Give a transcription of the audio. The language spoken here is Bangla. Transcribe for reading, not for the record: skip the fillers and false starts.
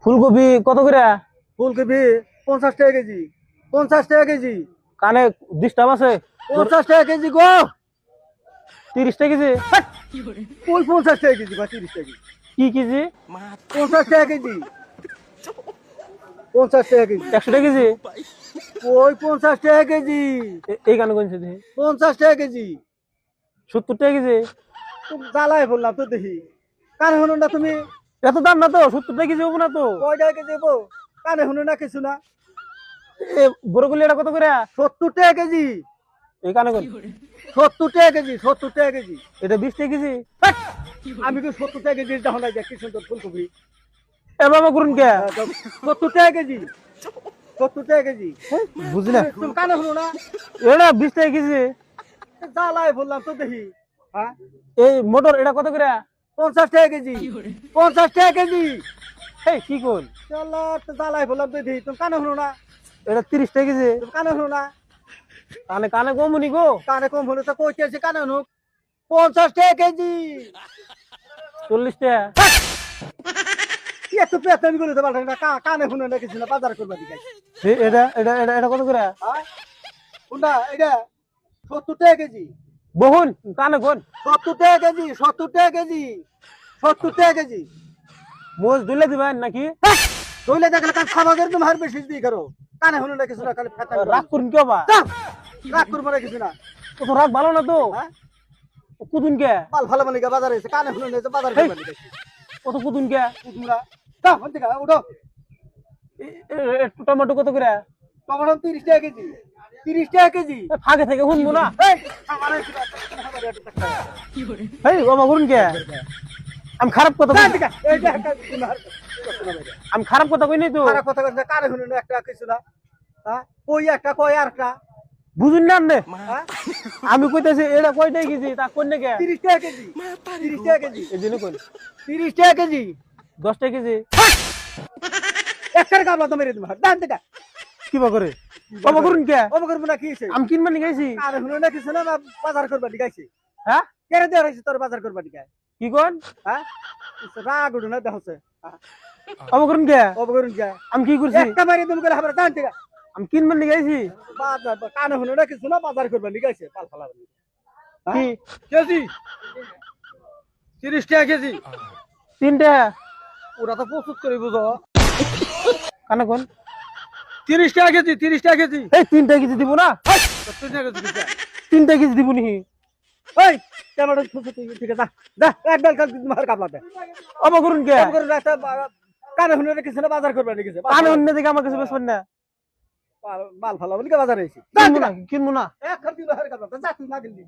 ফুলকপি কত করে? ফুলকপি 50 টাকা কেজি। 50 টাকা কেজি। কানে ডিস্টার্ব আছে? 50 টাকা কেজি গো। 30 টাকা কেজি? ওই 50 টাকা কেজি বা 30 টাকা কেজি। কি কেজি? 50 টাকা কেজি। 50 টাকা কেজি। 100 টাকা কেজি? ওই 50 টাকা কেজি। এই কানে কোনছে দেখি? 50 টাকা কেজি। 70 টাকা কেজি? জ্বালাই বললাম তো দেখি। কানে শুনো না তুমি? এত দাম না তো, 70 টাকা কেজি হবো না তো। কয় টাকা কেজি গো? কানে শুনো না কিছু না? এ বড়গুলি এটা কত করে? 70 টাকা কেজি। এই কানে কোন? 70 টাকা কেজি। 70 টাকা কেজি। এটা 20 টাকা কেজি? হাট! আমি কি 70 টাকা কেজি দেখো না কি সুন্দর ফুলকপি। এ বাবা করুন কে? 70 টাকা কেজি। 70 টাকা কেজি। বুঝি না। তুমি কানে শুনো না? এটা 20 টাকা কেজি। জ্বালাই বললাম তো দেখি। হ্যাঁ, এই মোটর এটা কত করে? 50 টাকা কেজি। 50 টাকা কেজি। এই কি কোন? চলো তো জ্বালাই বললাম তো দেখি। তুমি কানে শুনো না? এটা 30 টাকা কেজি? তুমি কানে শুনো না? কানে কানে কমুনি গো। কানে কম হলে তো কইতেছি কানে শুনো। 50 টাকা কেজি। 40 টাকা? কি এত পেতানি করে দেবা না? কানে শুনে না কিছু না বাজার করবা দিকে। এটা এটা এটা এটা কত করে? হ্যাঁ, কোনটা এটা? 70 টাকা কেজি। বহুন কানে কোন? 70 টাকা কেজি। 70 টাকা কেজি। 70 টাকা কেজি। মোজ দুলে দিবেন নাকি? দইলে দেখলে কান খাবারের তুমি হার বেশি দিয়ে করো। কানে শুনে না কিছু না খালি ফেতা রাগ করুন কে বা? রাগ করবো না কিছু না। কত রাগ ভালো না তো। হ্যাঁ, কুদুন কে? মাল ভালো মানে বাজারে এসে কানে শুনে না বাজার করবা দিকে। কত কুদুন কে? তোমরা তা হন্তে কা উঠো। টমেটো কত করে? টমেটো 30 টাকা কেজি। 30 টাকা কেজি। ফাঁকে থেকে শুনবো না। এই আমারে এই বাবা করুন কে? আমি খারাপ কথা এই কই- দিকে এই যে তোমার আমি খারাপ কথা কই নাই তো। খারাপ কথা কইছে কানে শুনে না একটা কিছু না। হ্যাঁ, কই একটা কই আরেকটা। বুঝুন না আপনি? হ্যাঁ, আমি কইতেছি এটা কয়টা কেজি তা কোন কে? 30 টাকা কেজি। 30 টাকা কেজি। এই জন্য কোন? 30 টাকা কেজি। 10 টাকা কেজি? একটার কাবলা তো মেরে দিবা। দান দেখা। কি বা করে? বাবা করুন কে? অবকর মুনা কি হইছে? আমি কিনবার নি গাইছি। কানে শুনে না কিছু না বাজার করবা দিগাইছে। হ্যাঁ? কেড়ে দেওয়া হয়েছে তোর বাজার করবা দিগাই। কি কোন? হ্যাঁ, রাগ উঠো না দেখছে। বাবা করুন কে? অবকরুন যায় আমি কি করছি? একটা মারি তুমি করে হাবরা দান দেখা। আমি কিনবার নি গাইছি। বাজার কানে শুনে না কিছু না বাজার করবা দিগাইছে পাল ফালা। কি? কেজি 30 টাকা কেজি। 3 টাকা? ওরা তো প্রস্তুত করে বুঝো। কানে কোন? 30 টাকা কেজি। 30 টাকা কেজি। এই 3 টাকা কেজি দিব না? 30 টাকা কেজি দিছে। 3 টাকা কেজি দিব নি? ওই টমেটো ঠিক আছে যা এক ডাল কাল তোমার কাবলা দে। বাবা করুন কে? অবকরুন রাস্তা কানে শুনে না কিছু না বাজার করবা দিগাইছে। কানে অন্য দিকে আমার কাছে বেসবেন না। মাল ফালা বলি বাজারে এসে কিনবো না, কিনবো না। এক খাতি বাহার কাবলা যা তুই না গেলি।